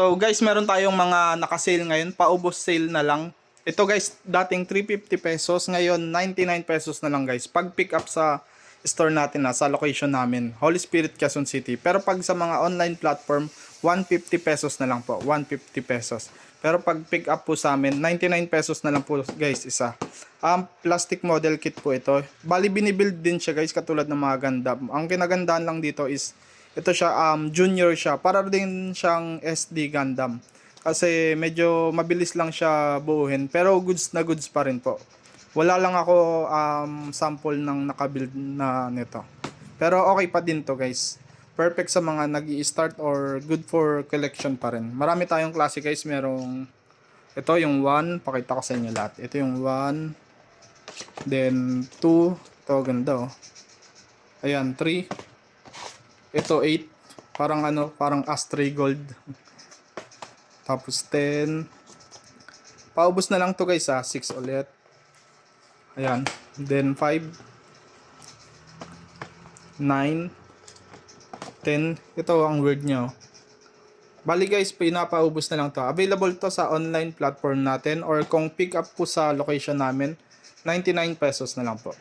So guys, meron tayong mga naka-sale ngayon, paubos sale na lang. Ito guys, dating 350 pesos, ngayon 99 pesos na lang guys. Pag pick up sa store natin sa location namin, Holy Spirit, Quezon City. Pero pag sa mga online platform, 150 pesos na lang po, 150 pesos. Pero pag pick up po sa amin, 99 pesos na lang po guys isa. Plastic model kit po ito. Bali binibuild din siya guys, katulad ng mga Gundam. Ang kinagandaan lang dito is ito siya, junior siya, para din siyang SD Gundam, kasi medyo mabilis lang siya buuhin, pero goods na goods pa rin po. Wala lang ako sample ng nakabuild na nito, pero okay pa din to guys. Perfect sa mga nag-i-start or good for collection pa rin. Marami tayong klase guys. Merong ito yung 1, pakita ko sa inyo lahat. Ito yung 1, then 2, ito ganda oh. Ayan, 3, ito 8, parang parang Astray Gold. Tapos 10. Paubos na lang to guys 6 ulit. Ayan, then 5, 9, 10. Ito ang word nyo. Bali guys, pinapaubos na lang to. Available to sa online platform natin, or kung pick up po sa location namin, 99 pesos na lang po.